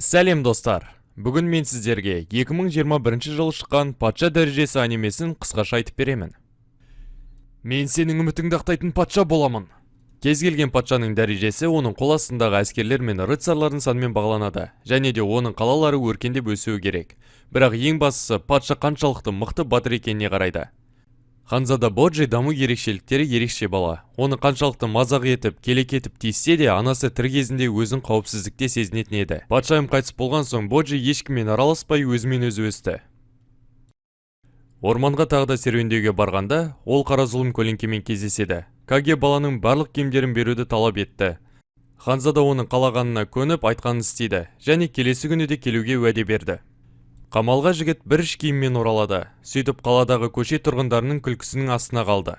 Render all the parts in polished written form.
Сәлем достар! Бүгін мен сіздерге 2021 жылы шыққан патша дәрежесі анимесін қысқаша айтып беремін. Мен сенің үмітіңді ақтайтын патша боламын. Кез келген патшаның дәрежесі оның қол астындағы әскерлер мен рыцарлардың санымен бағаланады, және де оның қалалары өркендеп өсуі керек. Бірақ ең бастысы патша қаншалықты мықты батыр екеніне қарайды. Ханзада Боджи даму ерекшеліктері ерекше бала. Оны қаншалықты мазақ етіп, келек етіп тиіссе де, анасы тірі кезінде өзін қауіпсіздікте сезінетін еді. Патшайым қайтыс болған соң Боджи ешкіммен араласпай өзімен өзі өсті. Орманға тағы да серуендеуге барғанда, ол қара зұлым көлеңкемен кездеседі. Каге баланың барлық киімдерін беруді талап етті. Ханзада оның қалағанына көніп айтқанын істейді, және келесі күні де келуге уәде берді. Қамалға жігіт бір іш киіммен оралады, сөйтіп қаладағы көше тұрғындарының күлкісінің астына қалды.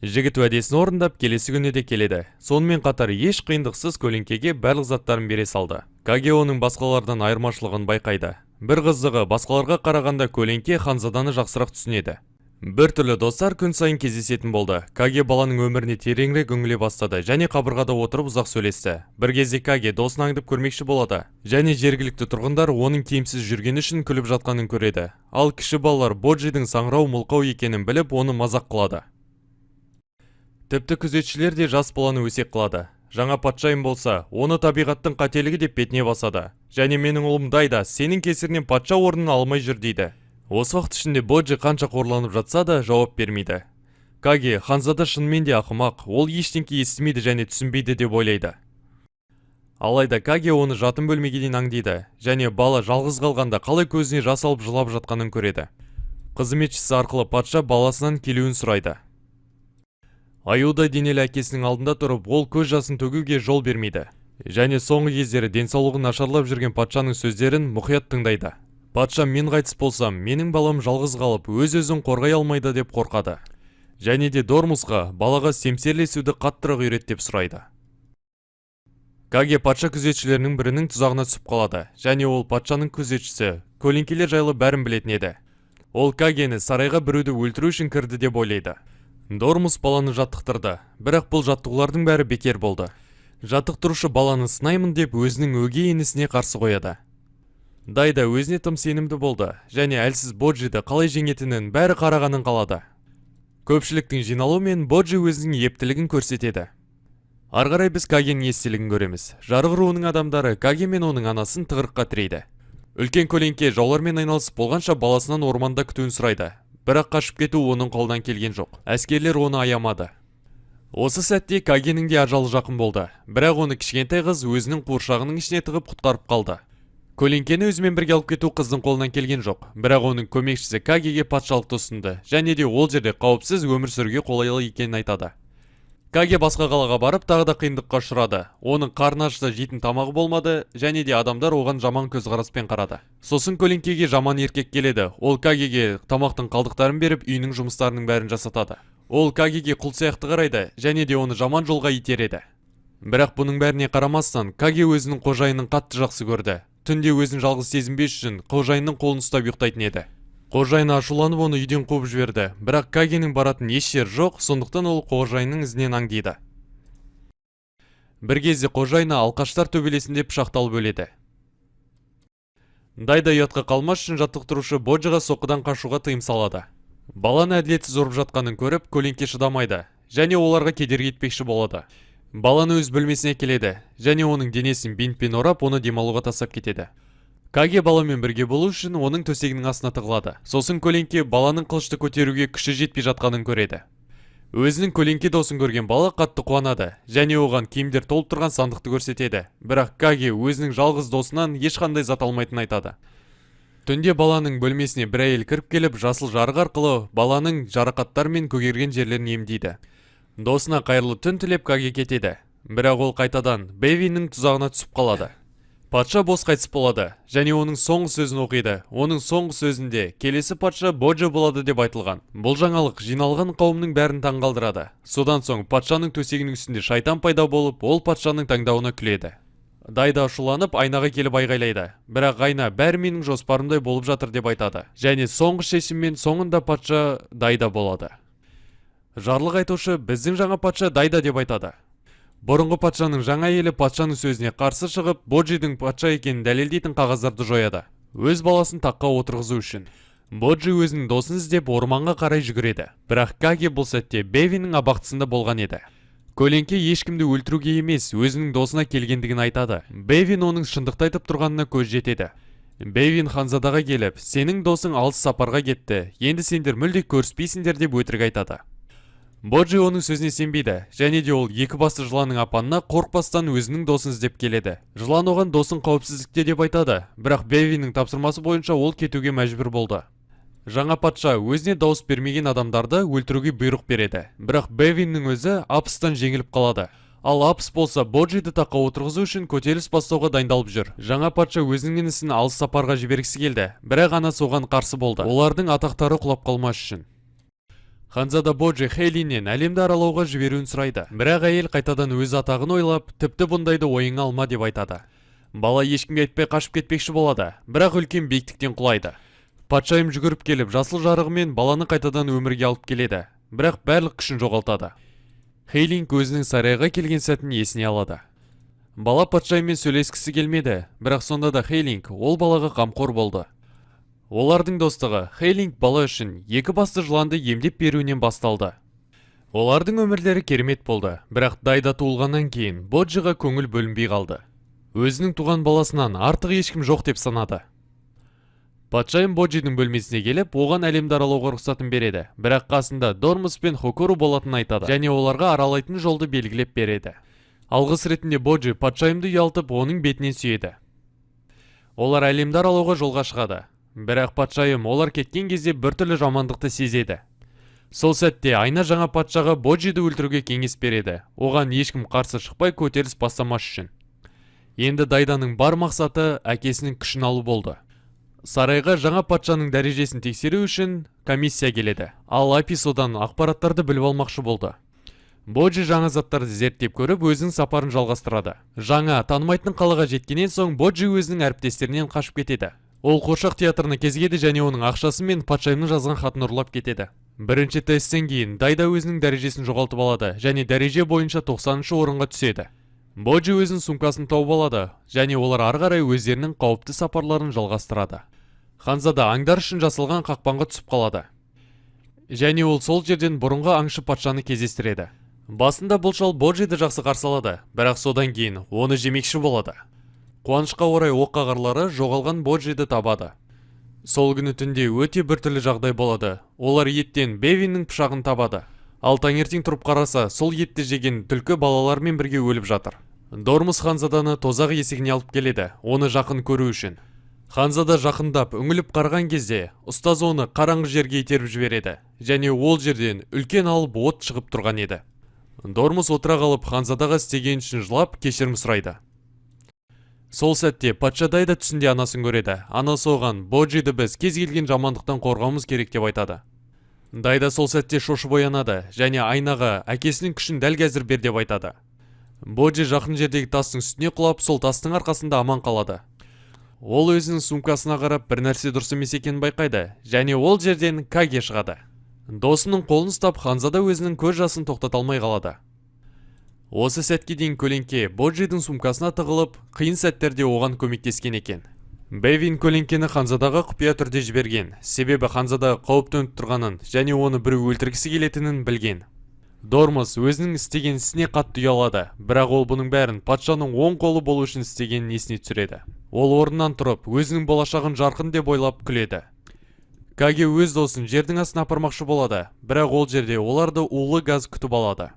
Жігіт уәдесін орындап келесі күні де келеді. Сонымен қатар еш қиындықсыз көлеңкеге барлық заттарын бере салды. Каге оның басқалардан айырмашылығын байқайды. Бір қызығы, басқаларға қарағанда көлеңке Ханзаданы жақсырақ түсінеді. Бір түрлі достар күн сайын кездесетін болды. Каге баланың өміріне тереңірек үңіле бастады және қабырғада отырып ұзақ сөйлесті. Бір кезде Каге досын аңдып көрмекші болады, және жергілікті тұрғындар оның киімсіз жүргені үшін күліп жатқанын көреді. Ал кіші балалар Боджидің саңырау мылқау екенін біліп, оны мазақ қылады. Тіпті күзетшілер де жас баланы өсек қылады. Жаңа патшайым болса, оны табиғаттың қателігі деп бетіне басады. Және менің ұлым Дайда сенің кесірінен патша орнын алмай жүр дейді. Осы уақыт ішінде Боджи қанша қорланып жатса да жауап бермейді. Каге, Ханзада шынымен де ақымақ, ол ештеңке естімейді және түсінбейді деп ойлайды. Алайда Каге оны жатын бөлмеге дейін аңдиды, және бала жалғыз қалғанда қалай көзіне жас алып жылап жатқанын көреді. Қызметшісі арқылы патша баласынан келуін сұрайды. Аюдай денелі әкесінің алдында тұрып, ол көз жасын төгуге жол бермейді. Және соңғы кездері денсаулығы нашарлап жүрген патшаның сөздерін мұқият тыңдайды. Патша, мен қайтыс болсам, менің балам жалғыз қалып, өз-өзін қорғай алмайды деп қорқады. Және де Дормусқа балаға семсерлесуді қаттырақ үйрет деп сұрайды. Каге патша күзетшілерінің бірінің тұзағына түсіп қалады, және ол патшаның күзетшісі, көлеңкелер жайлы бәрін білетін еді. Ол Кагені сарайға біреуді өлтіру үшін кірді деп ойлайды. Дормус баланы жаттықтырды, бірақ бұл жаттығулардың бәрі бекер болды. Жаттықтырушы баланы сынаймын деп өзінің өгей інісіне қарсы қояды. Дайда өзіне тым сенімді болды, және әлсіз Боджиді қалай жеңетінін бәрі қарағанын қалады. Көпшіліктің жиналуымен Боджи өзінің ептілігін көрсетеді. Арғарай біз Кагенің естелігін көреміз. Жарық руының адамдары Каге мен оның анасын тығырыққа тірейді. Үлкен көлеңке жаулармен айналысып болғанша баласынан орманда күтуін сұрайды. Бірақ қашып кету оның қолдан келген жоқ. Әскерлер оны аямады. Осы сәтте Кагенің де ажалы жақын болды. Бірақ оны кішкентай қыз өзінің қуыршағының ішіне тығып құтқарып қалды. Көлеңкені өзімен бірге алып кету қыздың қолынан келген жоқ. Бірақ оның көмекшісі Кагеге патшалықты ұсынды, және де ол жерде қауіпсіз өмір сүруге қолайлы екенін айтады. Каге басқа қалаға барып, тағы да қиындыққа ұшырады. Оның қарны ашса жейтін тамағы болмады, және де адамдар оған жаман көзқараспен қарады. Сосын көлеңкеге жаман еркек келеді. Ол Кагеге тамақтың қалдықтарын беріп, үйінің жұмыстарының бәрін жасатады. Ол Кагеге құл сияқты қарайды, және де оны жаман жолға итереді. Бірақ бұның бәріне қарамастан, Каге өзінің қожайынын қатты жақсы көрді. Түнде өзін жалғыз сезінбес үшін қожайынның қолын ұстап ұйықтайтын еді. Қожайыны ашуланып оны үйден қуып жіберді, бірақ Кагенің баратын еш жер жоқ, сондықтан ол қожайынның ізінен аңдиды. Бір кезде қожайыны алқаштар төбелесінде пышақталып өледі. Дайда ұятқа қалмас үшін жаттықтырушы Боджиға соққыдан қашуға тыйым салады. Баланы әділетсіз ұрып жатқанын көріп, көлеңке шыдамайды, және оларға кедергі етпекші болады. Баланы өз бөлмесіне келеді, және оның денесін бинтпен орап, оны демалуға тастап кетеді. Каге баламен бірге болу үшін оның төсегінің астына тығылады. Сосын көлеңке баланың қылышты көтеруге күші жетпей жатқанын көреді. Өзінің көлеңке досын көрген бала қатты қуанады, және оған киімдер толып тұрған сандықты көрсетеді. Бірақ Каге өзінің жалғыз досынан ешқандай зат алмайтынын айтады. Түнде баланың бөлмесіне бір әйел кіріп келіп, жасыл жарық арқылы баланың жарақаттар мен көгерген жерлерін емдейді. Досына қайырлы түн тілеп Каге кетеді. Бірақ ол қайтадан Бевиннің тұзағына түсіп қалады. Патша бос қайтыс болады, және оның соңғы сөзін оқиды. Оның соңғы сөзінде келесі патша Боджи болады деп айтылған. Бұл жаңалық жиналған қауымның бәрін таңғалдырады. Содан соң патшаның төсегінің үстінде шайтан пайда болып, ол патшаның таңдауына күледі. Дайда ашуланып айнаға келіп айғайлайды. Бірақ айна бәрі менің жоспарымдай болып жатыр деп айтады. Және соңғы шешіммен соңында патша Дайда болады. Жарлық айтушы біздің жаңа патша Дайда деп айтады. Бұрынғы патшаның жаңа әйелі патшаның сөзіне қарсы шығып, Боджидің патша екенін дәлелдейтін қағаздарды жояды. Өз баласын таққа отырғызу үшін. Боджи өзінің досын іздеп орманға қарай жүгіреді. Бірақ Каге бұл сәтте Бэвиннің абақтысында болған еді. Көлеңке ешкімді өлтіруге емес, өзінің досына келгендігін айтады. Бэвин оның шындықты айтып тұрғанына көз жетеді. Бэвин ханзадаға келіп, сенің досың алыс сапарға кетті, енді сендер мүлде көріспейсіңдер деп өтірік айтады. Боджи оның сөзіне сенбейді, және де ол екі басты жыланның апанына қорықпастан өзінің досын іздеп келеді. Жылан оған досын қауіпсіздікте деп айтады, бірақ Бэвиннің тапсырмасы бойынша ол кетуге мәжбүр болды. Жаңа патша өзіне дауыс бермеген адамдарды өлтіруге бұйрық береді, бірақ Бэвиннің өзі Апстан жеңіліп қалады. Ал Апс болса Боджиді таққа отырғызу үшін көтеріліс бастауға дайындалып жүр. Жаңа патша өзінің інісін алыс сапарға жібергісі келді, бірақ ана соған қарсы болды. Олардың атақтары құлап қалмас үшін. Ханзада Боджи Хейлиннен әлемді аралауға жіберуін сұрайды, бірақ әйел қайтадан өз атағын ойлап, тіпті бұндайды ойыңа алма деп айтады. Бала ешкімге айтпай қашып кетпекші болады, бірақ үлкен биіктіктен құлайды. Патшайым жүгіріп келіп, жасыл жарығымен баланы қайтадан өмірге алып келеді, бірақ барлық күшін жоғалтады. Хейлинг өзінің сарайға келген сәтін есіне алады. Бала патшайыммен сөйлескісі келмеді, бірақ сонда да Хейлинг ол балаға қамқор болды. Олардың достығы Хейлинг бала үшін екі басты жыланды емдеп беруінен басталды. Олардың өмірлері керемет болды, бірақ Дайда туылғаннан кейін Боджиға көңіл бөлінбей қалды. Өзінің туған баласынан артық ешкім жоқ деп санады. Патшайым Боджидің бөлмесіне келіп, оған әлемді аралауға рұқсатын береді, бірақ қасында Дормус пен Хокуру болатынын айтады, және оларға аралайтын жолды белгілеп береді. Алғыс ретінде Боджи патшайымды ұялтып, оның бетінен сүйеді. Олар әлемді аралауға жолға шығады, бірақ патшайым олар кеткен кезде біртүрлі жамандықты сезеді. Сол сәтте айна жаңа патшаға Боджиді өлтіруге кеңес береді, оған ешкім қарсы шықпай көтеріліс бастамас үшін. Енді Дайданың бар мақсаты әкесінің күшін алу болды. Сарайға жаңа патшаның дәрежесін тексеру үшін комиссия келеді, ал Апис одан ақпараттарды біліп алмақшы болды. Боджи жаңа заттарды зерттеп көріп, өзінің сапарын жалғастырады. Жаңа танымайтын қалаға жеткеннен соң Боджи өзінің әріптестерінен қашып кетеді. Ол қуыршақ театрына кезігеді және оның ақшасы мен патшайымның жазған хатын ұрлап кетеді. Бірінші тесттен кейін Дайда өзінің дәрежесін жоғалтып алады және дәреже бойынша 90-шы орынға түседі. Боджи өзінің сумкасын тауып алады, және олар ары қарай өздерінің қауіпті сапарларын жалғастырады. Ханзада аңдар үшін жасалған қақпанға түсіп қалады. Және ол сол жерден бұрынғы аңшы патшаны кездестіреді. Басында бұл шал Боджиді жақсы қарсы алады, бірақ содан кейін оны жемекші болады. Қуанышқа орай оққағарлары жоғалған Боджиді табады. Сол күні түнде өте біртүрлі жағдай болады. Олар еттен Бэвиннің пышағын табады. Ал таңертең тұрып қараса, сол етті жеген түлкі балалармен бірге өліп жатыр. Дормус Ханзаданы тозақ есігіне алып келеді, оны жақын көру үшін. Ханзада жақындап үңіліп қарған кезде, ұстаз оны қараңғы жерге итеріп жібереді, және ол жерден үлкен алып от шығып тұрған еді. Дормус отыра қалып Ханзадаға істеген үшін жылап кешірім сұрайды. Сол сәтте патша Дайда түсінде анасын көреді. Анасы оған Боджиді біз кез келген жамандықтан қорғауымыз керек деп айтады. Дайда сол сәтте шошып оянады және айнаға әкесінің күшін дәл қазір бер деп айтады. Боджи жақын жердегі тастың үстіне құлап, сол тастың арқасында аман қалады. Ол өзінің сумкасына қарап бір нәрсе дұрыс емес екенін байқайды, және ол жерден Каге шығады. Досының қолын ұстап, Ханзада өзінің көз жасын тоқтата алмай қалады. Осы сәтке дейін көлеңке Боджидің сумкасына тығылып, қиын сәттерде оған көмектескен екен. Бэвин көлеңкені Ханзадаға құпия түрде жіберген, себебі Ханзада қауіп төніп тұрғанын және оны біреу өлтіргісі келетінін білген. Дормус өзінің істеген ісіне қатты ұялады, бірақ ол бұның бәрін патшаның оң қолы болу үшін істегенін есіне түсіреді. Ол орнынан тұрып, өзінің болашағын жарқын деп ойлап күледі. Каге өз досын жердің астына апармақшы болады, бірақ ол жерде оларды улы газ күтіп алады.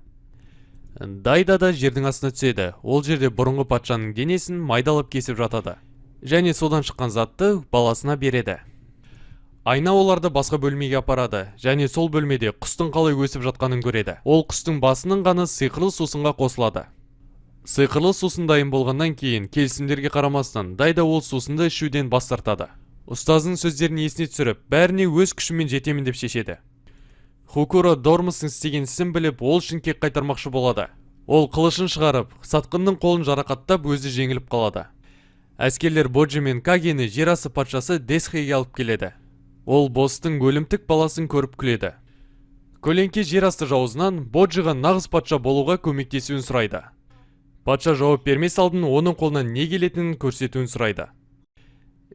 Дайда да жердің астына түседі. Ол жерде бұрынғы патшаның денесін майдалап кесіп жатады, және содан шыққан затты баласына береді. Айна оларды басқа бөлмеге апарады, және сол бөлмеде құстың қалай өсіп жатқанын көреді. Ол құстың басының қаны сиқырлы сусынға қосылады. Сиқырлы сусын дайын болғаннан кейін, келісімдерге қарамастан, Дайда ол сусынды ішуден бас тартады. Ұстазының сөздерін есіне түсіріп, бәріне өз күшімен жетемін деп шешеді. Хокуро Дормустың істеген ісін біліп, ол үшін кек қайтармақшы болады. Ол қылышын шығарып, сатқынның қолын жарақаттап, өзі жеңіліп қалады. Әскерлер Боджи мен Кагені жер асты патшасы Десхеге алып келеді. Ол бостың өлімтік баласын көріп күледі. Көлеңке жер асты жауызынан Боджиға нағыз патша болуға көмектесуін сұрайды. Патша жауап бермес алдын оның қолынан не келетінін көрсетуін сұрайды.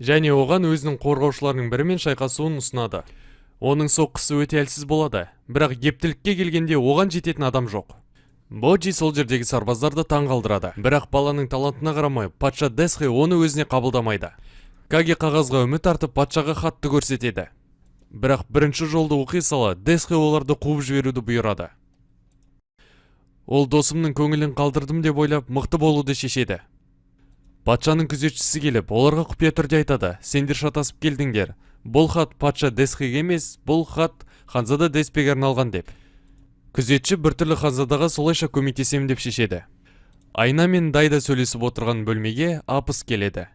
Және оған өзінің қорғаушыларының бірімен шайқасуын ұсынады. Оның соққысы өте әлсіз болады, бірақ ептілікке келгенде оған жететін адам жоқ. Боджи сол жердегі сарбаздарды таң қалдырады, бірақ баланың талантына қарамай, патша Десхи оны өзіне қабылдамайды. Каге қағазға үміт артып патшаға хатты көрсетеді. Бірақ бірінші жолды оқи сала, Десхи оларды қуып жіберуді бұйырады. Ол досымның көңілін қалдырдым деп ойлап, мықты болуды шешеді. Патшаның күзетшісі келіп, оларға құпия түрде айтады: сендер шатасып келдіңдер. Бұл хат патша Десхиге емес, бұл хат ханзада Деспеге арналған деп. Күзетші біртүрлі ханзадаға солайша көмектесем деп шешеді. Айна мен Дайда сөйлесіп отырған бөлмеге Апыс келеді.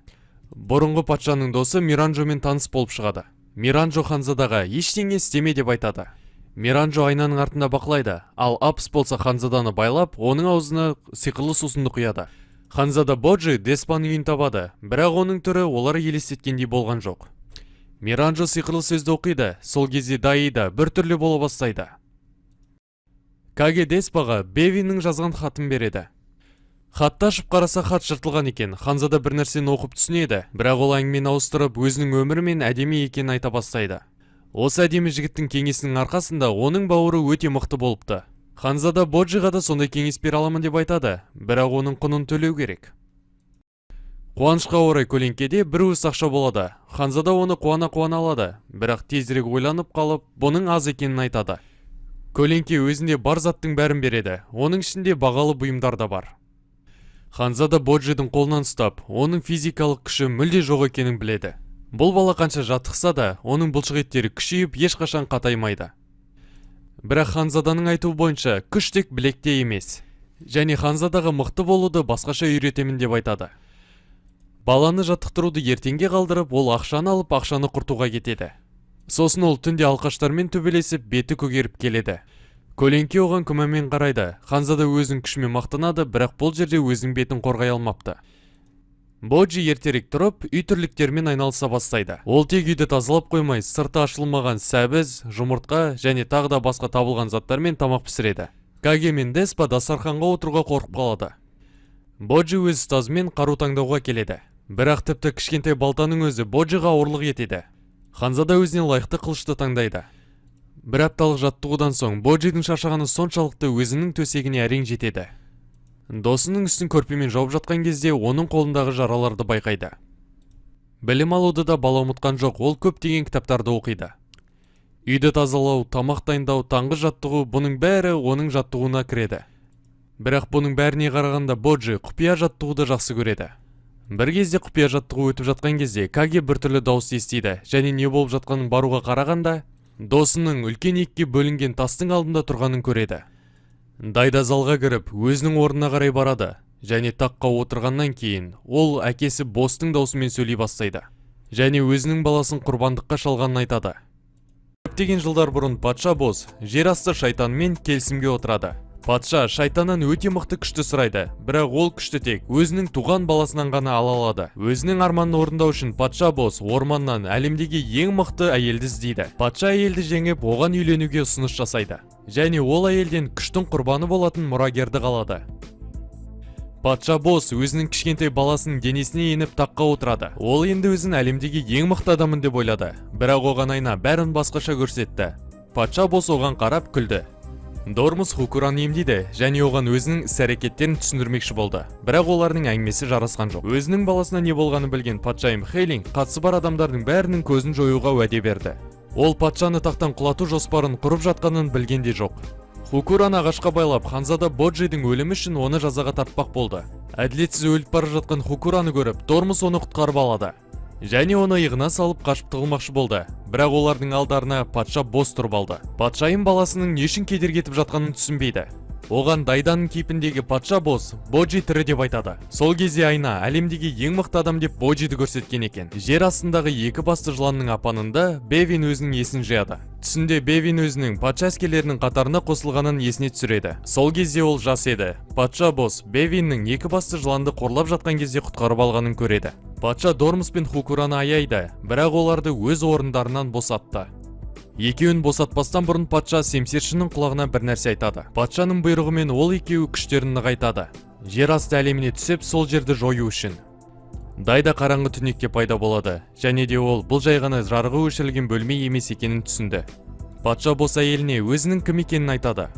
Бұрынғы патшаның досы Миранжомен таныс болып шығады. Миранжо ханзадаға ештеңе істеме деп айтады. Миранжо айнаның артында бақылайды, ал Апыс болса ханзаданы байлап, оның аузына сиқырлы сусынды құяды. Ханзада Боджи Деспаның үйін табады, бірақ оның түрі олар елестеткендей болған жоқ. Миранжо сиқырлы сөзді оқиды, сол кезде Дайда біртүрлі бола бастайды. Каге Деспаға Бевиннің жазған хатын береді. Хатты ашып қараса, хат жыртылған екен. Ханзада бір нәрсені оқып түсінеді, бірақ ол әңгімені ауыстырып, өзінің өмірі мен әдемі екенін айта бастайды. Осы әдемі жігіттің кеңесінің арқасында оның бауыры өте мықты болыпты. Ханзада Боджиға да сондай кеңес бере аламын деп айтады, бірақ оның құнын төлеу керек. Қуанышқа орай көлеңкеде бір уыс ақша болады. Ханзада оны қуана алады, бірақ тезірек ойланып қалып, бұның аз екенін айтады. Көлеңке өзінде бар заттың бәрін береді, оның ішінде бағалы бұйымдар да бар. Ханзада Боджидің қолынан ұстап, оның физикалық күші мүлде жоқ екенін біледі. Бұл бала қанша жаттықса да, оның бұлшық еттері күшейіп, ешқашан қатаймайды. Бірақ Ханзаданың айтуы бойынша, күш тек білекте емес. Және Ханзадаға мықты болуды басқаша үйретемін деп айтады. Баланы жаттықтыруды ертеңге қалдырып, ол ақшаны алып, ақшаны құртуға кетеді. Сосын ол түнде алқаштармен төбелесіп, беті көгеріп келеді. Көлеңке оған күмәнмен қарайды. Ханзада өзінің күшімен мақтанады, бірақ бұл жерде өзінің бетін қорғай алмапты. Боджи ертерек тұрып, үй тірліктермен айналыса бастайды. Ол тек үйді тазалап қоймай, сырты ашылмаған сәбіз, жұмыртқа және тағы да басқа табылған заттармен тамақ пісіреді. Каге мен Деспа дастарханға отыруға қорқып қалады. Боджи өз ұстазымен қару таңдауға келеді. Бірақ тіпті кішкентай балтаның өзі Боджиға ауырлық етеді. Ханзада өзіне лайықты қылышты таңдайды. Бір апталық жаттығудан соң Боджидің шаршағаны соншалықты өзінің төсегіне әрең жетеді. Досының үстін көрпемен жауып жатқан кезде оның қолындағы жараларды байқайды. Білім алуды да бала ұмытқан жоқ, ол көптеген кітаптарды оқиды. Үйді тазалау, тамақ дайындау, таңғы жаттығу, бұның бәрі оның жаттығуына кіреді. Бірақ бұның бәріне қарағанда Боджи құпия жаттығуды жақсы көреді. Бір кезде құпия жаттығу өтіп жатқан кезде Каге біртүрлі дауыс естиді, және не болып жатқанын баруға қарағанда, досының үлкен екіге бөлінген тастың алдында тұрғанын көреді. Дайда залға кіріп, өзінің орнына қарай барады, және таққа отырғаннан кейін ол әкесі Бостың даусымен сөйлей бастайды, және өзінің баласын құрбандыққа шалғанын айтады. Көптеген жылдар бұрын патша Бос жер асты шайтанмен келісімге отырады. Патша шайтаннан өте мықты күшті сұрайды, бірақ ол күшті тек өзінің туған баласынан ғана ала алады. Өзінің арманын орындау үшін патша Бос орманнан әлемдегі ең мықты әйелді іздейді. Патша әйелді жеңіп, оған үйленуге ұсыныс жасайды, және ол әйелден күштің құрбаны болатын мұрагерді қалады. Патша Бос өзінің кішкентай баласының денесіне еніп таққа отырады. Ол енді өзін әлемдегі ең мықты адамын деп ойлады, бірақ оған айна бәрін басқаша көрсетті. Патша Бос оған қарап күлді. Дормус Хукураны емдейді, және оған өзінің іс-әрекеттерін түсіндірмекші болды. Бірақ олардың әңгімесі жарасқан жоқ. Өзінің баласына не болғаны білген патшайым Хейлинг қатысы бар адамдардың бәрінің көзін жоюға уәде берді. Ол патшаны тақтан құлату жоспарын құрып жатқанын білген де жоқ. Хукураны ағашқа байлап, Ханзада Боджидің өлімі үшін оны жазаға тартпақ болды. Әділетсіз өліп бара жатқан Хукураны көріп, Дормус оны құтқарып алады. Және оны иығына салып қашып тығылмақшы болды. Бірақ олардың алдарына патша Бос тұрып алды. Патшайым баласының не үшін кедергі етіп жатқанын түсінбейді. Оған Дайданың кейпіндегі патша Бос Боджи тірі деп айтады. Сол кезде айна әлемдегі ең мықты адам деп Боджиді көрсеткен екен. Жер астындағы екі басты жыланның апанында Бевин өзінің есін жияды. Түсінде Бевин өзінің патша әскерлерінің қатарына қосылғанын есіне түсіреді. Сол кезде ол жас еді. Патша Бос Бевиннің екі басты жыланды қорлап жатқан кезде құтқарып алғанын көреді. Патша Дормус пен Хукураны аяйды, бірақ оларды өз орындарынан босатты. Екеуін босатпастан бұрын патша семсершінің құлағына бір нәрсе айтады. Патшаның бұйрығымен ол екеуі күштерін нығайтады. жер асты әлеміне түсіп сол жерді жою үшін. Дайда қараңғы түнекте пайда болады, және де ол бұл жай ғана жарығы өшірілген бөлме емес екенін түсінді. Патша бос әйеліне өзінің кім екенін айтады.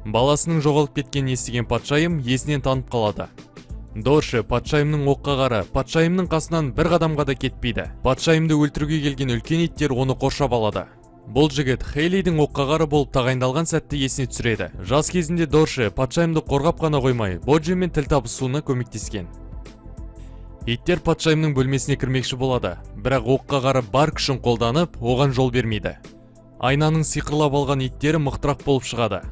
Баласының жоғалып кеткенін естіген патшайым есінен танып қалады. Дорше патшайымның оққа қара, патшайымның қасынан бір қадамға да кетпейді. Патшайымды өлтіруге келген үлкен иттер оны қоршап алады. Бұл жігіт Хейлидің оққа қары болып тағайындалған сәтті есіне түсіреді. Жас кезінде Дорше патшайымды қорғап қана қоймай, Боджимен тіл табысуына көмектескен. Иттер патшайымның бөлмесіне кірмекші болады, бірақ оққа қары бар күшін қолданып, оған жол бермейді. Айнаның сиқырлап алған иттері мықтырақ болып шығады.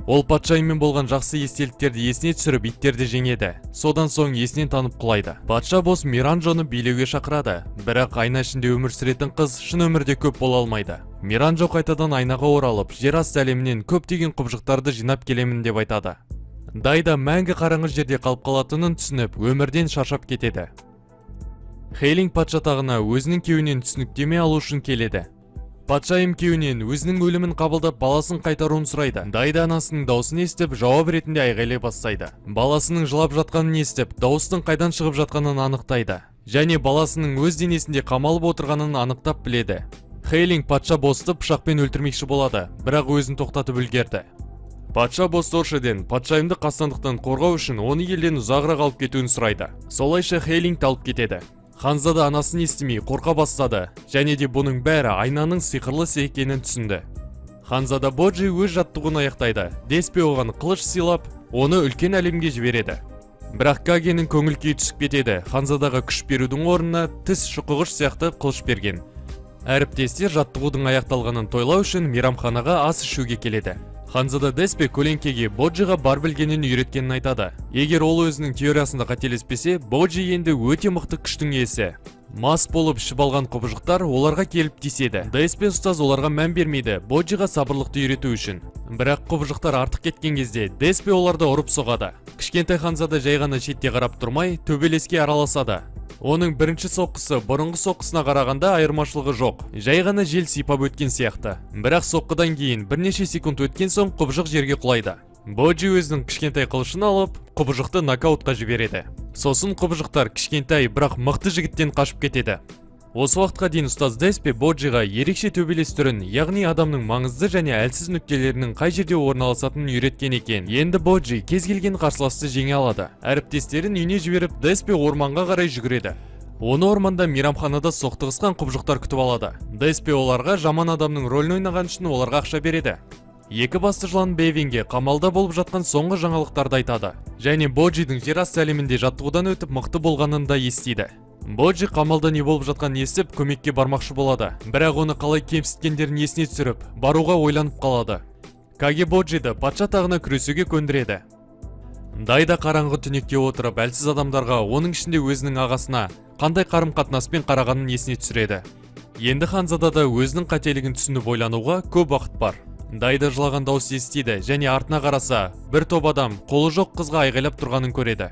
Ол патшайыммен болған жақсы естеліктерді есіне түсіріп иттерді жеңеді. Содан соң есінен танып құлайды. Патша бос Миранжоны билеуге шақырады, бірақ айна ішінде өмір сүретін қыз шын өмірде көп бола алмайды. Миранжо қайтадан айнаға оралып, жер асты әлемінен көптеген құбыжықтарды жинап келемін деп айтады. Дайда мәңгі қараңғы жерде қалып қалатынын түсініп, өмірден шаршап кетеді. Хейлинг патша тағына өзінің күйеуінен түсініктеме алу үшін келеді. Патшайым күйеуінен өзінің өлімін қабылдап баласын қайтаруын сұрайды. Дайда анасының дауысын естіп, жауап ретінде айғайлай бастайды. Баласының жылап жатқанын естіп, дауыстың қайдан шығып жатқанын анықтайды. Және баласының өз денесінде қамалып отырғанын анықтап біледі. Хейлинг патша босты пышақпен өлтірмекші болады, бірақ өзін тоқтатып үлгерді. Патша бос Доршеден патшайымды қастандықтан қорғау үшін оны елден ұзағырақ алып кетуін сұрайды. Солайша Хейлинг алып кетеді. Ханзада анасын естімей қорқа бастады, және де бұның бәрі айнаның сиқырлы екенін түсінді. Ханзада Боджи өз жаттығуын аяқтайды. Деспе оған қылыш сыйлап, оны үлкен әлемге жібереді. Бірақ Кагенің көңіл күйі түсіп кетеді. Ханзадаға күш берудің орнына тіс шұқығыш сияқты қылыш берген. Әріптестер жаттығудың аяқталғанын тойлау үшін мейрамханаға ас ішуге келеді. Ханзада Деспе көлеңкеге Боджиға бар білгенін үйреткенін айтады. Егер ол өзінің теориясында қателеспесе, Боджи енді өте мықты күштің иесі. Мас болып ішіп алған құбыжықтар оларға келіп тиіседі. Деспе ұстаз оларға мән бермейді, Боджиға сабырлықты үйрету үшін. Бірақ құбыжықтар артық кеткен кезде Деспе оларды ұрып соғады. Кішкентай Ханзада жай ғана шетте қарап тұрмай, төбелеске араласады. Оның бірінші соққысы бұрынғы соққысына қарағанда айырмашылығы жоқ. Жай ғана жел сипап өткен сияқты. Бірақ соққыдан кейін бірнеше секунд өткен соң құбыжық жерге құлайды. Боджи өзінің кішкентай қылышын алып, құбыжықты нокаутқа жібереді. Сосын құбыжықтар кішкентай, бірақ мықты жігіттен қашып кетеді. Осы уақытқа дейін ұстаз Деспе Боджиға ерекше төбелес түрін, яғни адамның маңызды және әлсіз нүктелерінің қай жерде орналасатынын үйреткен екен. Енді Боджи кез келген қарсыласты жеңе алады. Әріптестерін үйіне жіберіп, Деспе орманға қарай жүгіреді. Оны орманда мейрамханада соқтығысқан құбыжықтар күтіп алады. Деспе оларға жаман адамның рөлін ойнаған үшін оларға ақша береді. Екі басты жылан Бевинге қамалда болып жатқан соңғы жаңалықтарды айтады. Және Боджидің жер асты әлемінде жаттығудан өтіп мықты болғанын да естиді. Боджи қамалда не болып жатқанын естіп, көмекке бармақшы болады. Бірақ оны қалай кемсіткендерін есіне түсіріп, баруға ойланып қалады. Каге Боджиді патша тағына күресуге көндіреді. Дайда қараңғы түнекте отырып, әлсіз адамдарға, оның ішінде өзінің ағасына қандай қарым-қатынаспен қарағанын есіне түсіреді. Енді Ханзада да өзінің қателігін түсініп ойлануға көп уақыт бар. Дайда жылаған дауыс естиді және артына қараса, бір топ адам қолы жоқ қызға айғайлап тұрғанын көреді.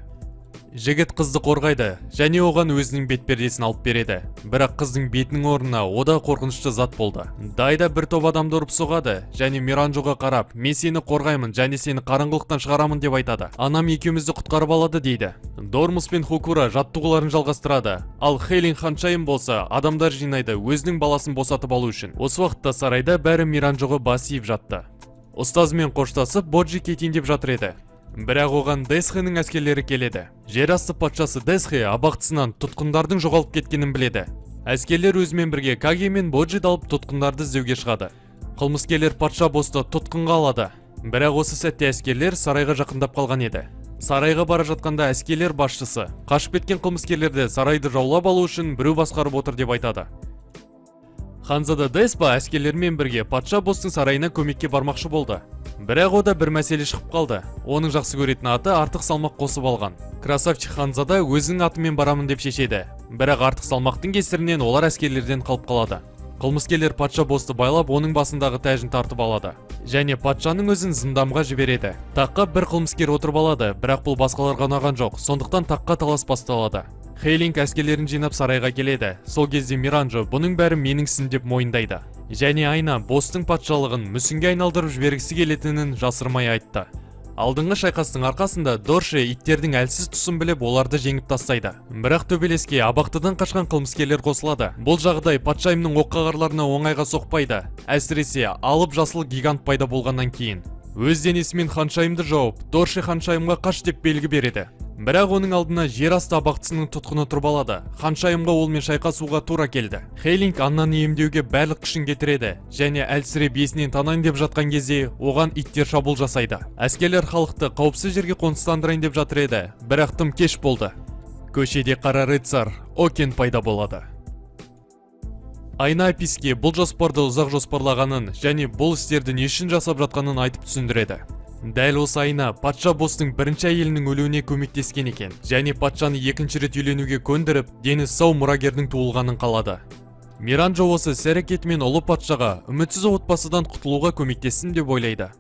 Жігіт қызды қорғайды және оған өзінің бетпердесін алып береді. Бірақ қыздың бетінің орнына ода қорқынышты зат болды. Дайда бір топ адамды ұрып соғады және Миранжоға қарап, мен сені қорғаймын және сені қараңғылықтан шығарамын деп айтады. Анам екеумізді құтқарып алады дейді. Дормус пен Хукура жаттығуларын жалғастырады. Ал Хейлинг ханшайым болса, адамдар жинайды өзінің баласын босатып алу үшін. Осы уақытта сарайда бәрі Миранжоға бас иіп жатты. Ұстазымен қоштасып, Боджи кетейін деп жатыр еді. Бірақ оған Десхенің әскерлері келеді. Жер асты патшасы Десхе абақтысынан тұтқындардың жоғалып кеткенін біледі. Әскерлер өзімен бірге Каге мен Боджиді алып тұтқындарды іздеуге шығады. Қылмыскерлер патша босты тұтқынға алады. Бірақ осы сәтте әскерлер сарайға жақындап қалған еді. Сарайға бара жатқанда әскерлер басшысы қашып кеткен қылмыскерлерді сарайды жаулап алу үшін біреу басқарып отыр деп айтады. Ханзада Деспа әскерлермен бірге патша бостың сарайына көмекке бармақшы болды. Бірақ ода бір мәселе шығып қалды. Оның жақсы көретін аты артық салмақ қосып алған. Красавчик Ханзада өзінің атымен барамын деп шешеді. Бірақ артық салмақтың кесірінен олар әскерлерден қалып қалады. Қылмыскерлер патша босты байлап, оның басындағы тәжін тартып алады. Және патшаның өзін зындамға жібереді. Таққа бір қылмыскер отырып алады, бірақ бұл басқаларға ұнаған жоқ. Сондықтан таққа талас басталады. Хейлинг әскерлерін жинап сарайға келеді. Сол кезде Миранжо бұның бәрі менің ісім деп мойындайды. Және айна бостың патшалығын мүсінге айналдырып жібергісі келетінін жасырмай айтты. Алдыңғы шайқастың арқасында Дорше иттердің әлсіз тұсын біліп оларды жеңіп тастайды. Бірақ төбелеске абақтыдан қашқан қылмыскерлер қосылады. Бұл жағдай патшайымның оққағарларына оңайға соқпайды, әсіресе алып жасыл гигант пайда болғаннан кейін. Өз денесімен ханшайымды жауып, Дорше ханшайымға қаш деп белгі береді. Бірақ оның алдына жер асты абақтысының тұтқыны тұрып алады. Ханшайымға олмен шайқасуға тура келді. Хейлинг Аннаны емдеуге барлық күшін кетіреді және әлсіреп есінен танайын деп жатқан кезде оған иттер шабуыл жасайды. Әскерлер халықты қауіпсіз жерге қоныстандырайын деп жатыр еді, бірақ тым кеш болды. Көшеде қара рыцарь Окен пайда болады. Айна Аписке бұл жоспарды ұзақ жоспарлағанын және бұл істерді не үшін жасап жатқанын айтып түсіндіреді. Дәл осы Айна патша бостың бірінші әйелінің өлуіне көмектескен екен және патшаны екінші рет үйленуге көндіріп, дені сау мұрагердің туылғанын қалады. Миранжо осы іс-әрекетімен ұлы патшаға үмітсіз отбасыдан құтылуға көмектессін деп ойлайды.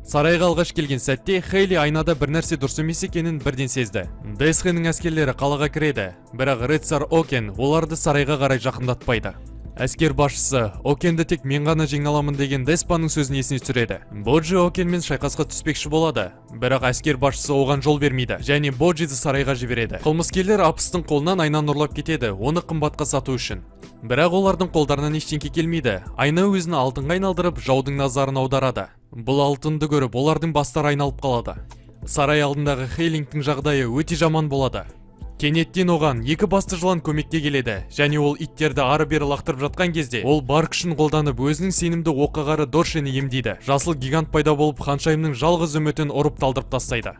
Сарайға алғаш келген сәтте Хейли Айнада бір нәрсе дұрыс емес екенін бірден сезді. Десхенің әскерлері қалаға кіреді, бірақ рыцарь Окен оларды сарайға қарай жақындатпайды. Әскер басшысы Окенді тек мен ғана жеңе аламын деген Деспаның сөзін есіне түсіреді. Боджи Окенмен шайқасқа түспекші болады, бірақ әскер басшысы оған жол бермейді және Боджиді сарайға жібереді. Қылмыскерлер Апыстың қолынан Айнаны ұрлап кетеді, оны қымбатқа сату үшін. Бірақ олардың қолдарынан ештеңе келмейді. Айна өзін алтынға айналдырып, жаудың назарын аударады. Бұл алтынды көріп, олардың бастары айналып қалады. Сарай алдындағы Хейлингтің жағдайы өте жаман болады. Кенеттен оған екі басты жылан көмекке келеді және ол иттерді ары-бері лақтырып жатқан кезде ол бар күшін қолданып өзінің сенімді оққағары Доршені емдейді. Жасыл гигант пайда болып ханшайымның жалғыз үмітін ұрып талдырып тастайды.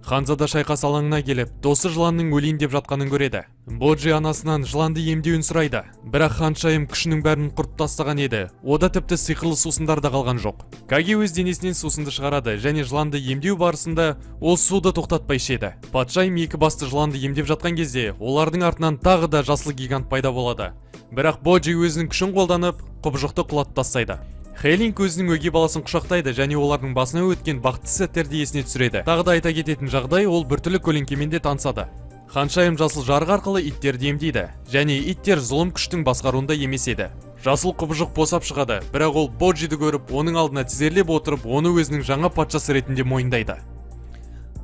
Ханзада шайқас алаңына келіп, досы жыланның өлейін деп жатқанын көреді. Боджи анасынан жыланды емдеуін сұрайды, бірақ ханшайым күшінің бәрін құртып тастаған еді. Ода тіпті сиқырлы сусындар да қалған жоқ. Каги өз денесінен сусынды шығарады және жыланды емдеу барысында ол суды тоқтатпай ішеді. Патшайым екі басты жыланды емдеп жатқан кезде олардың артынан тағы да жасыл гигант пайда болады. Бірақ Боджи өзінің күшін қолданып, құбыжықты құлатып тастайды. Хейлинг өзінің өгей баласын құшақтайды және олардың басына өткен бақытты сәттерді есіне түсіреді. Тағы да айта кететін жағдай, ол біртүрлі көлеңкемен де танысады. Ханшайым жасыл жарық арқылы иттерді емдейді және иттер зұлым күштің басқаруында емес еді. Жасыл құбыжық босап шығады, бірақ ол Боджиді көріп, оның алдына тізерлеп отырып, оны өзінің жаңа патшасы ретінде мойындайды.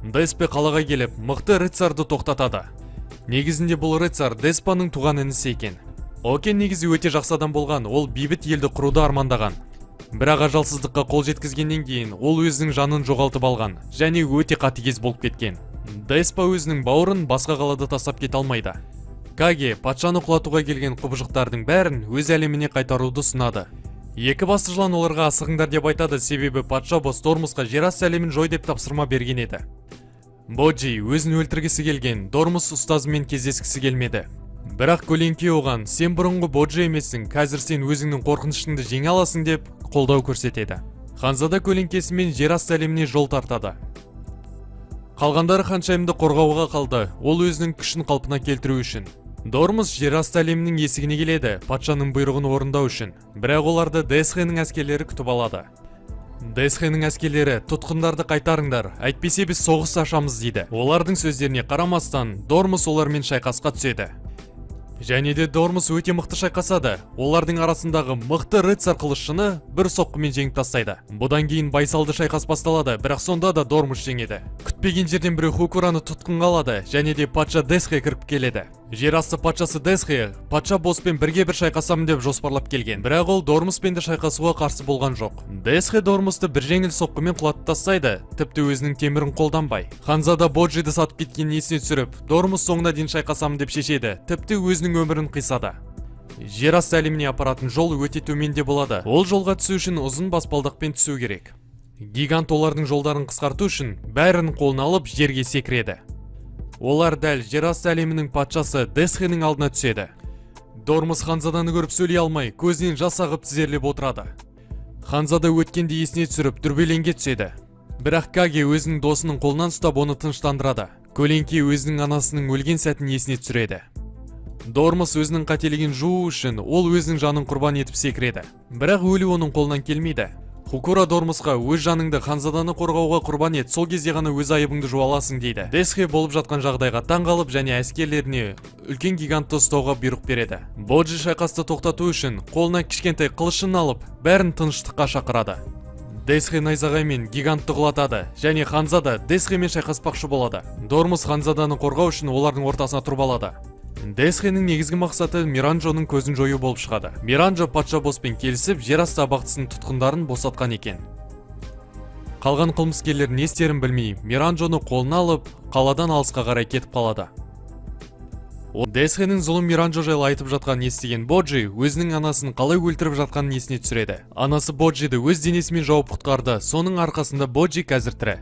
Деспе қалаға келіп, мықты рыцарды тоқтатады. Негізінде бұл рыцарь Деспаның туған інісі екен. Окен негізі өте жақсы адам болған, ол бейбіт елді құруды армандаған. Бірақ ажалсыздыққа қол жеткізгеннен кейін ол өзінің жанын жоғалтып алған және өте қатыгез болып кеткен. Деспа өзінің бауырын басқа қалада тастап кете алмайды. Каге патшаны құлатуға келген құбыжықтардың бәрін өз әлеміне қайтаруды ұсынады. Екі басты жылан оларға асығыңдар деп айтады, себебі патша бос Дормусқа жер асты әлемін жой деп тапсырма берген еді. Боджи өзін өлтіргісі келген, Дормус ұстазымен кездескісі келмеді. Бірақ көлеңке оған, сен бұрынғы Боджи емессің, қазір сен өзіңнің қорқынышыңды жеңе аласың деп қолдау көрсетеді. Ханзада көлеңкесімен жер асты әлеміне жол тартады. Қалғандары ханшайымды қорғауға қалды, ол өзінің күшін қалпына келтіру үшін. Дормус жер асты әлемінің есігіне келеді, патшаның бұйрығын орындау үшін. Бірақ оларды Десхенің әскерлері күтіп алады. Десхенің әскерлері тұтқындарды қайтарыңдар, әйтпесе біз соғыс ашамыз дейді. Олардың сөздеріне қарамастан, Дормус олармен шайқасқа түседі. Және де Дормус өте мықты шайқасады. Олардың арасындағы мықты рыцарь қылышшыны бір соққымен жеңіп тастайды. Бұдан кейін байсалды шайқас басталады, бірақ сонда да Дормус жеңеді. Күтпеген жерден біреу Хукураны тұтқынға алады және де патша Десхе кіріп келеді. Жер асты патшасы Десхе патша боспен бірге бір шайқасамын деп жоспарлап келген, бірақ ол Дормуспен де шайқасуға қарсы болған жоқ. Десхе Дормусты бір жеңіл соққымен құлатып тастайды, тіпті өзінің темірін қолданбай. Ханзада Боджиді сатып кеткенін есіне түсіріп, Дормус соңына дейін шайқасамын деп шешеді, тіпті өзінің өмірін қисады. Жер асты әлеміне апаратын жол өте төменде болады. Ол жолға түсу үшін ұзын баспалдақпен түсу керек. Гигант олардың жолдарын қысқарту үшін бәрін қолына алып жерге секіреді. Олар дәл жер асты әлемінің патшасы Десхенің алдына түседі. Дормус Ханзаданы көріп сөйлей алмай, көзінен жас ағып тізерлеп отырады. Ханзада өткенде есіне түсіріп дүрбеленге түседі. Бірақ Каге өзінің досының қолынан ұстап оны тыныштандырады. Көлеңке өзінің анасының өлген сәтін есіне түсіреді. Дормус өзінің қателігін жуу үшін ол өзінің жанын құрбан етіп секіреді. Бірақ өлу оның қолынан келмейді. Хукура Дормусқа өз жаныңды Ханзаданы қорғауға құрбан ет, сол кезде ғана өз айыбыңды жуа аласың дейді. Десхе болып жатқан жағдайға таң қалып және әскерлеріне үлкен гигантты ұстауға бұйрық береді. Боджи шайқасты тоқтату үшін қолына кішкентай қылышын алып, бәрін тыныштыққа шақырады. Десхе найзағаймен гигантты құлатады және Ханзада Десхемен шайқаспақшы болады. Дормус Ханзаданы қорғау үшін олардың ортасына тұрып алады. Десхенің негізгі мақсаты Миранжоның көзін жою болып шығады. Миранжо патша босспен келісіп, жерасты абақтысының тұтқындарын босатқан екен. Қалған қылмыскерлер не істерін білмей, Миранжоны қолына алып, қаладан алысқа қарай кетіп қалады. Десхенің зұлым Миранжо жайлы айтып жатқанын естіген Боджи өзінің анасын қалай өлтіріп жатқанын есіне түсіреді. Анасы Боджиді өз денесімен жауып құтқарды, соның арқасында Боджи қазір тірі.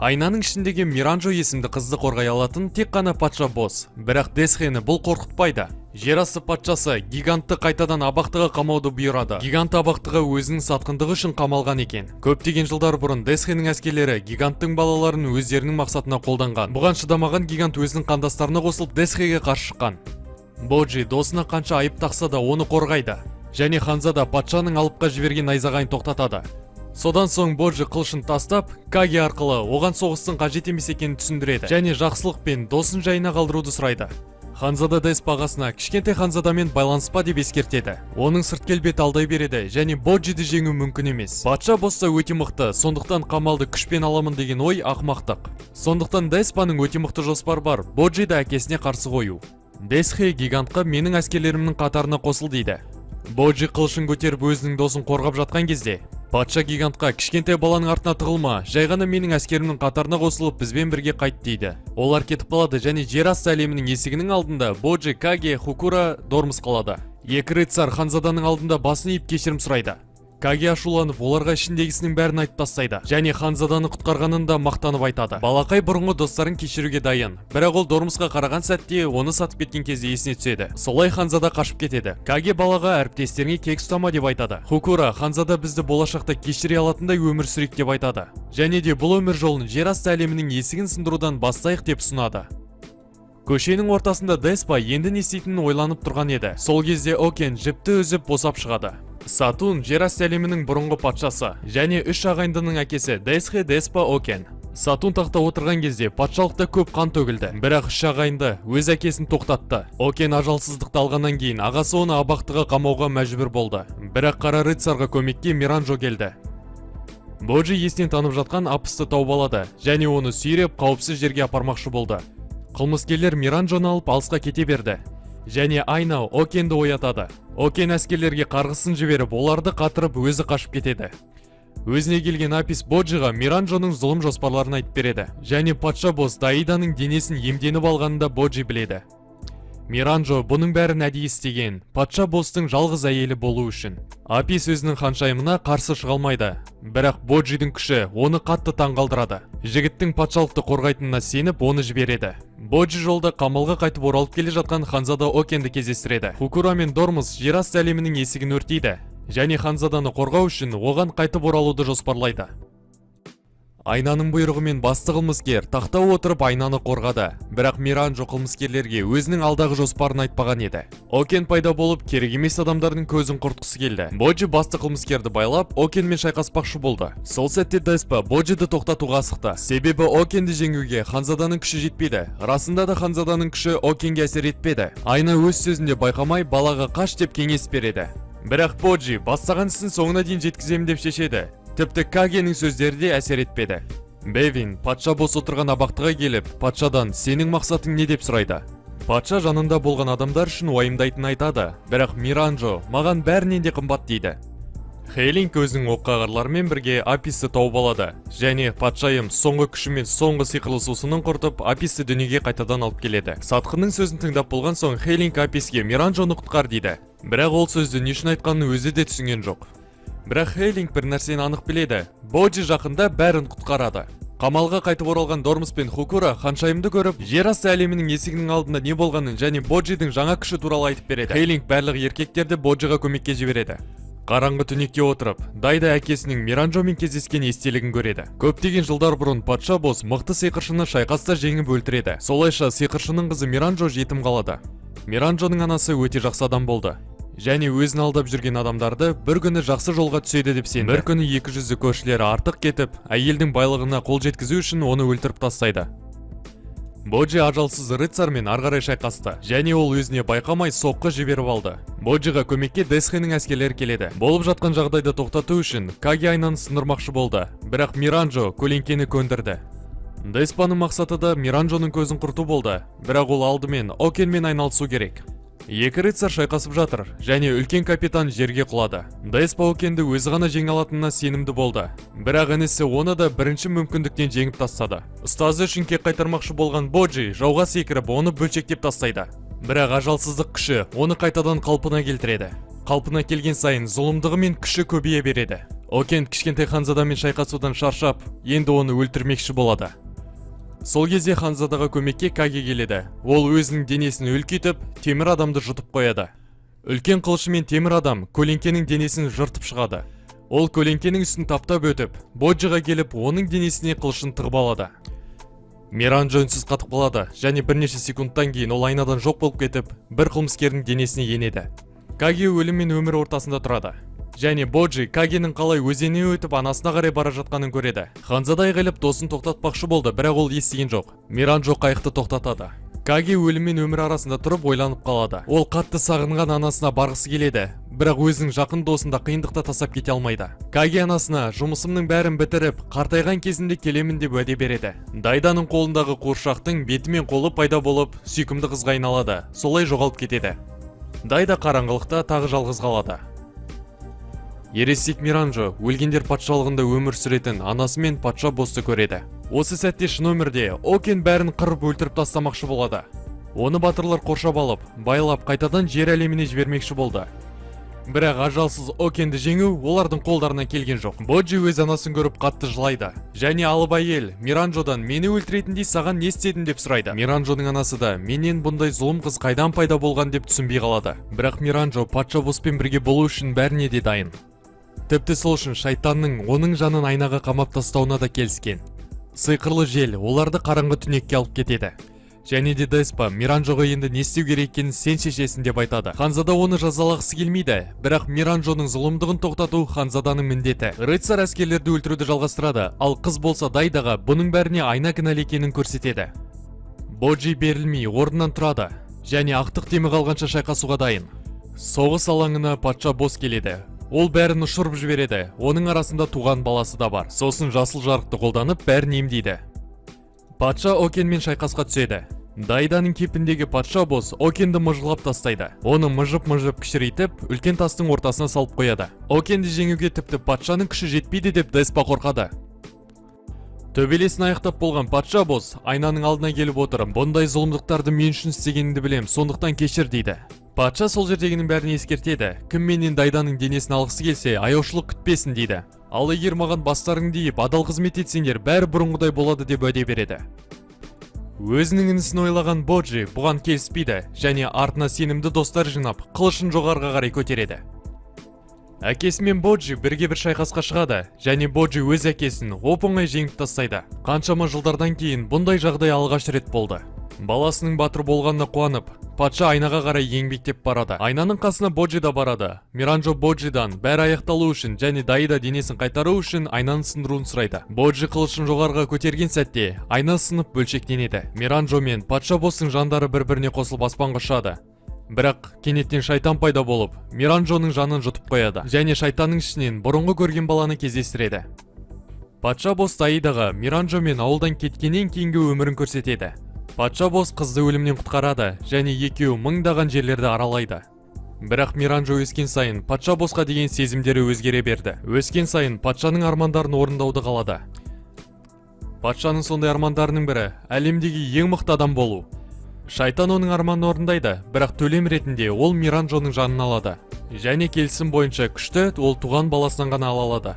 Айнаның ішіндегі Миранжо есімді қызды қорғай алатын тек қана патша босс, бірақ Десхені бұл қорқытпайды. Жерасты патшасы гигантты қайтадан абақтыға қамауды бұйырады. Гигант абақтыға өзінің сатқындығы үшін қамалған екен. Көптеген жылдар бұрын Десхенің әскерлері гиганттың балаларын өздерінің мақсатына қолданған. Бұған шыдамаған гигант өзінің қандастарына қосылып Десхеге қарсы шыққан. Боджи досына қанша айып тақса да оны қорғайды. Және Ханзада патшаның алыпқа жіберген найзағайын тоқтатады. Содан соң Боджи қылышын тастап, Каги арқылы оған соғыстың қажет емес екенін түсіндіреді және жақсылық пен досын жайына қалдыруды сұрайды. Ханзада Десп ағасына кішкентай Ханзадамен байланыспа деп ескертеді. Оның сырт келбеті алдай береді және Боджиді жеңу мүмкін емес. Патша босса өте мықты, сондықтан қамалды күшпен аламын деген ой ақымақтық. Сондықтан Деспаның өте мықты жоспар бар, Боджиді әкесіне қарсы қою. Десхе гигантқа менің әскерлерімнің қатарына қосыл дейді. Боджи қылышын көтеріп өзінің досын қорғап жатқан кезде, патша гигантқа кішкентай баланың артына тығылма, жай ғана менің әскерімнің қатарына қосылып бізбен бірге қайт дейді. Олар кетіп қалады және жерасты әлемінің есігінің алдында Боджи, Каге, Хукура, Дормус қалады. Екі рыцар Ханзаданың алдында басын иіп кешірім сұрайды. Каге ашуланып, оларға ішіндегісінің бәрін айтып тастайды және Ханзаданы құтқарғанын да мақтанып айтады. Балақай бұрынғы достарын кешіруге дайын, бірақ ол Дормусқа қараған сәтте оны сатып кеткен кезде есіне түседі. Солай Ханзада қашып кетеді. Каге балаға әріптестеріңе кек ұстама деп айтады. Хукура Ханзада бізді болашақта кешіре алатындай өмір сүрейік деп айтады. Және де бұл өмір жолын жерасты әлемінің есігін сындырудан бастайық деп ұсынады. Көшенің ортасында Деспа енді не істейтінін ойланып тұрған еді. Сол кезде Окен жіпті үзіп босап шығады. Сатун жерасты әлемінің бұрынғы патшасы және үш ағайындының әкесі Десхе, Деспа, Окен. Сатун тақта отырған кезде патшалықта көп қан төгілді, бірақ үш ағайынды өз әкесін тоқтатты. Окен ажалсыздықты алғаннан кейін ағасы оны абақтыға қамауға мәжбүр болды. Бірақ қара рыцарға көмекке Миранжо келді. Боджи есінен танып жатқан Апысты тауып алады және оны сүйреп қауіпсіз жерге апармақшы болды. Қылмыскерлер Миранжоны алып алысқа кете берді. Және Айна Окенді оятады. Окен әскерлерге қарғысын жіберіп, оларды қатырып өзі қашып кетеді. Өзіне келген Апис Боджиға Миранжоның зұлым жоспарларын айтып береді. Және патша босс Даиданың денесін емденіп алғанында Боджи біледі. Миранжо бұның бәрін әдейі істеген, патша босстың жалғыз әйелі болу үшін. Апис өзінің ханшайымына қарсы шыға алмайды, бірақ Боджидің күші оны қатты таңғалдырады. Жігіттің патшалықты қорғайтынына сеніп, оны жібереді. Боджи жолда қамалға қайтып оралып келе жатқан Ханзада Окенді кездестіреді. Хукура мен Дормус жерасты әлемінің есігін өртейді және Ханзаданы қорғау үшін оған қайтып оралуды жоспарлайды. Айнаның бұйрығымен басты қылмыскер тақта отырып Айнаны қорғады, бірақ Миранжо қылмыскерлерге өзінің алдағы жоспарын айтпаған еді. Окен пайда болып, керек емес адамдардың көзін құртқысы келді. Боджи басты қылмыскерді байлап, Окенмен шайқаспақшы болды. Сол сәтте Деспа Боджиді тоқтатуға асықты. Себебі Окенді жеңуге Ханзаданың күші жетпейді. Расында да Ханзаданың күші Окенге әсер етпеді. Айна өз сөзінде байқамай балаға қаш деп кеңес береді. Бірақ Боджи бастаған ісін соңына дейін жеткіземін деп шешеді. Тіпті Кагенің сөздері де әсер етпеді. Бевин патша бос отырған абақтыға келіп, патшадан сенің мақсатың не деп сұрайды. Патша жанында болған адамдар үшін уайымдайтын айтады, бірақ Миранжо маған бәрінен де қымбат дейді. Хейлинг өзінің оққағарларымен бірге Аписті тауып алады, және патшайым соңғы күшімен соңғы сиқырлы сусынын құртып, Аписті дүниеге қайтадан алып келеді. Сатқынның сөзін тыңдап болған соң Хейлинг Аписке Миранжоны құтқар дейді. Бірақ ол сөзді не үшін айтқанын өзі де түсінген жоқ. Бірақ Хейлинг бір нәрсені анық біледі. Боджи жақында бәрін құтқарады. Қамалға қайтып оралған Дормус пен Хукура ханшайымды көріп, жерасты әлемінің есігінің алдында не болғанын және Боджидің жаңа күші туралы айтып береді. Хейлинг барлық еркектерді Боджиға көмекке жібереді. Қараңғы түнекте отырып, Дайда әкесінің Миранжомен кездескен естелігін көреді. Көптеген жылдар бұрын патша босс мықты сиқыршыны шайқаста жеңіп өлтіреді. Солайша сиқыршының қызы Миранжо жетім қалады. Миранжоның анасы өте жақсы адам болды. Және өзін алдап жүрген адамдарды бір күні жақсы жолға түседі деп сенді. Бір күні 200 көршілері артық кетіп, әйелдің байлығына қол жеткізу үшін оны өлтіріп тастайды. Боджи ажалсыз рыцармен ары қарай шайқасты, және ол өзіне байқамай соққы жіберіп алды. Боджиға көмекке Десхенің әскерлері келеді. Болып жатқан жағдайды тоқтату үшін Каги айнаны сындырмақшы болды, бірақ Миранжо көлеңкені көндірді. Деспаның мақсаты да Миранжоның көзін құрту болды, бірақ ол алдымен Окенмен айналысу керек. Екі рыцар шайқасып жатыр, және үлкен капитан жерге құлады. Деспа Окенді өзі ғана жеңе алатынына сенімді болды, бірақ інісі оны да бірінші мүмкіндіктен жеңіп тастады. Ұстазы үшін кек қайтармақшы болған Боджи жауға секіріп, оны бөлшектеп тастайды. Бірақ ажалсыздық күші оны қайтадан қалпына келтіреді. Қалпына келген сайын зұлымдығы мен күші көбейе береді. Окен кішкентай Ханзадамен шайқасудан шаршап, енді оны өлтірмекші болады. Сол кезде Ханзадаға көмекке Каги келеді. Ол өзінің денесін үлкейтіп, темір адамды жұтып қояды. Үлкен қылышымен темір адам көлеңкенің денесін жыртып шығады. Ол көлеңкенің үстін таптап өтіп, Боджиға келіп, оның денесіне қылышын тығып алады. Миранжо үнсіз қатып қалады, және бірнеше секундтан кейін ол айнадан жоқ болып кетіп, бір қылмыскердің денесіне енеді. Каги өлім мен өмір ортасында тұрады. Және Боджи Кагенің қалай өзеніне өтіп анасына қарай бара жатқанын көреді. Ханзада айғайлап досын тоқтатпақшы болды, бірақ ол естіген жоқ. Миранжо қайықты тоқтатады. Каги өлім мен өмір арасында тұрып ойланып қалады. Ол қатты сағынған анасына барғысы келеді, бірақ өзінің жақын досында қиындықта тастап кете алмайды. Каги анасына жұмысымның бәрін бітіріп, қартайған кезімде келемін деп уәде береді. Дайданың қолындағы қуыршақтың беті мен қолы пайда болып, сүйкімді қызға айналады. Солай жоғалып кетеді. Дайда қараңғылықта тағы жалғыз қалады. Ересек Миранжо өлгендер патшалығында өмір сүретін анасы мен патша босты көреді. Осы сәтте шын өмірде Окен бәрін қырып өлтіріп тастамақшы болады. Оны батырлар қоршап алып, байлап қайтадан жер әлеміне жібермекші болды. Бірақ ажалсыз Окенді жеңу олардың қолдарына келген жоқ. Боджи өз анасын көріп қатты жылайды. Және алып әйел Миранжодан мені өлтіретіндей саған не істедің деп сұрайды. Миранжоның анасы да менен бұндай зұлым қыз қайдан пайда болған деп түсінбей қалады. Бірақ Миранжо патша боспен бірге болу үшін бәріне де дайын. Тіпті сол үшін шайтанның оның жанын айнаға қамап тастауына да келіскен. Сиқырлы жел оларды қараңғы түнекке алып кетеді. Және де Деспа Миранжоға енді не істеу керек екенін сен шешесің деп айтады. Ханзада оны жазалағысы келмейді, бірақ Миранжоның зұлымдығын тоқтату Ханзаданың міндеті. Рыцар әскерлерді өлтіруді жалғастырады, ал қыз болса Дайдаға бұның бәріне айна кінәлі екенін көрсетеді. Боджи берілмей орнынан тұрады, және ақтық демі қалғанша шайқасуға дайын. Соғыс алаңына патша бос келеді. Ол бәрін ұшырып жібереді, оның арасында туған баласы да бар. Сосын жасыл жарықты қолданып бәрін емдейді. Патша Окенмен шайқасқа түседі. Дайданың кепіндегі патша бос Окенді мұжылап тастайды. Оны мұжып кішірейтіп, үлкен тастың ортасына салып қояды. Окенді жеңуге тіпті патшаның күші жетпейді деп Деспа қорқады. Төбелесін аяқтап болған патша бос айнаның алдына келіп отырып, бұндай зұлымдықтарды мен үшін істегеніңді білем, сондықтан кешір дейді. Патша сол жердегінің бәрін ескертеді. Кім менен Дайданың денесін алғысы келсе, аяушылық күтпесін дейді. Ал егер маған бастарың дейіп, адал қызмет етсеңдер, бәрі бұрынғыдай болады деп уәде береді. Өзінің інісін ойлаған Боджи бұған келіспейді, және артына сенімді достар жинап, қылышын жоғарға қарай көтереді. Әкесі мен Боджи бірге бір шайқасқа шығады, және Боджи өз әкесін оп-оңай жеңіп тастайды. Қаншама жылдардан кейін бұндай жағдай алғаш рет болды. Баласының батыр болғанына қуанып, патша айнаға қарай еңбектеп барады. Айнаның қасына Боджи да барады. Миранжо Боджидан бәрі аяқталу үшін және Дайда денесін қайтару үшін айнаны сындыруын сұрайды. Боджи қылышын жоғарға көтерген сәтте айна сынып бөлшектенеді. Миранжо мен патша бостың жандары бір-біріне қосылып аспанға ұшады. Бірақ кенеттен шайтан пайда болып, Миранжоның жанын жұтып қояды, және шайтанның ішінен бұрынғы көрген баланы кездестіреді. Патша бос Дайдаға Миранжо мен ауылдан кеткеннен кейінгі өмірін көрсетеді. Патша бос қызды өлімнен құтқарады, және екеуі мыңдаған жерлерді аралайды. Бірақ Миранжо өскен сайын патша босқа деген сезімдері өзгере берді. Өскен сайын патшаның армандарын орындауды қалады. Патшаның сондай армандарының бірі әлемдегі ең мықты адам болу. Шайтан оның арманын орындайды, бірақ төлем ретінде ол Миранжоның жанын алады. Және келісім бойынша күшті ол туған баласынан ғана ала алады.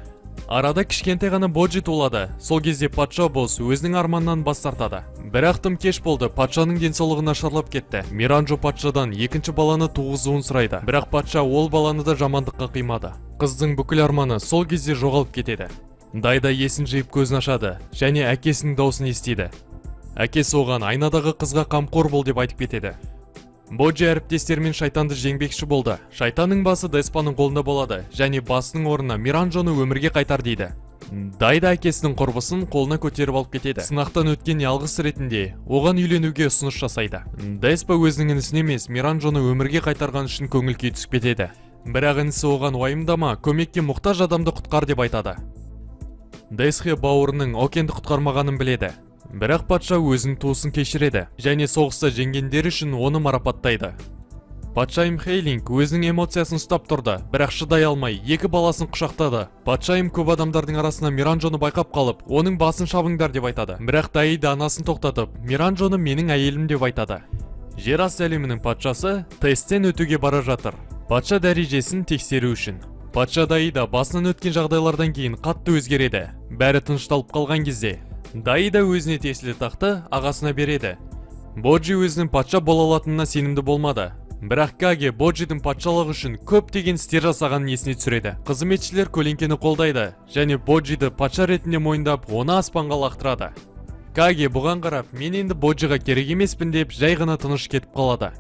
Арада кішкентай ғана Боджи туылады. Сол кезде патша бос өзінің арманынан бас тартады. Бірақ тым кеш болды, патшаның денсаулығы нашарлап кетті. Миранжо патшадан екінші баланы туғызуын сұрайды. Бірақ патша ол баланы да жамандыққа қимады. Қыздың бүкіл арманы сол кезде жоғалып кетеді. Дайда есін жиып көзін ашады, және әкесінің даусын естиді. Әкесі оған айнадағы қызға қамқор бол деп айтып кетеді. Боджи әріптестермен шайтанды жеңбекші болды. Шайтанның басы Деспаның қолында болады, және басының орнына Миранжоны өмірге қайтар дейді. Дайда әкесінің құрбысын қолына көтеріп алып кетеді. Сынақтан өткен алғыс ретінде оған үйленуге ұсыныс жасайды. Деспа өзінің інісін емес, Миранжоны өмірге қайтарған үшін көңіл күй түсіп кетеді. Бірақ інісі оған уайымдама, көмекке мұқтаж адамды құтқар деп айтады. Десхе бауырының Окенді құтқармағанын біледі. Бірақ патша өзінің туысын кешіреді және соғыста жеңгендері үшін оны марапаттайды. Патшайым Хейлинг өзінің эмоциясын ұстап тұрды, бірақ шыдай алмай, екі баласын құшақтады. Патшайым көп адамдардың арасына Миранжоны байқап қалып, оның басын шабыңдар деп айтады. Бірақ Даида анасын тоқтатып, Миранжоны менің әйелім деп айтады. Жер асты әлемінің патшасы тесттен өтуге бара жатыр. Патша дәрежесін тексеру үшін. Патша Даида басынан өткен жағдайлардан кейін қатты өзгереді. Бәрі тынышталып қалған кезде Даида өзіне тиесілі тақты ағасына береді. Боджи өзінің патша бола алатынына сенімді болмады. Бірақ Каге Боджидің патшалығы үшін көптеген істер жасағанын есіне түсіреді. Қызметшілер көлеңкені қолдайды және Боджиді патша ретінде мойындап, оны аспанға лақтырады. Каге бұған қарап, мен енді Боджиға керек емеспін деп жай ғана тыныш кетіп қалады.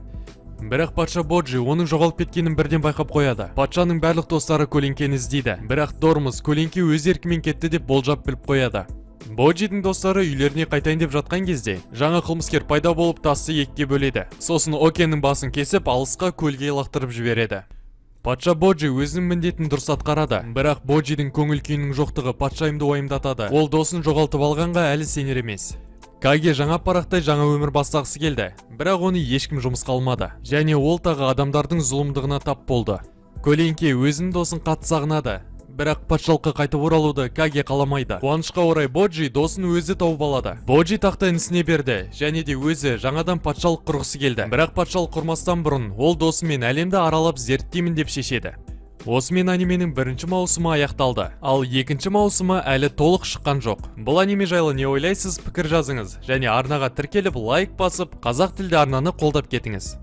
Бірақ патша Боджи оның жоғалып кеткенін бірден байқап қояды. Патшаның барлық достары көлеңкені іздейді. Бірақ Дормус көлеңке өз еркімен кетті деп болжап біліп қояды. Боджидің достары үйлеріне қайтайын деп жатқан кезде жаңа қылмыскер пайда болып тасты екіге бөледі. Сосын Океннің басын кесіп алысқа көлге лақтырып жібереді. Патша Боджи өзінің міндетін дұрыс атқарады, бірақ Боджидің көңіл күйінің жоқтығы патшайымды уайымдатады. Ол досын жоғалтып алғанға әлі сенер емес. Каге жаңа парақтай жаңа өмір бастағысы келді, бірақ оны ешкім жұмысқа алмады және ол тағы адамдардың зұлымдығына тап болды. Көлеңке өзінің досын қатты сағынады. Бірақ патшалыққа қайтып оралуды Каге қаламайды. Қуанышқа орай Боджи досын өзі тауып алады. Боджи тақты інісіне берді және де өзі жаңадан патшалық құрғысы келді. Бірақ патшалық құрмастан бұрын ол досымен әлемді аралап зерттеймін деп шешеді. Осымен анименің бірінші маусымы аяқталды, ал екінші маусымы әлі толық шыққан жоқ. Бұл аниме жайлы не ойлайсыз, пікір жазыңыз және арнаға тіркеліп лайк басып, қазақ тілді арнаны қолдап кетіңіз.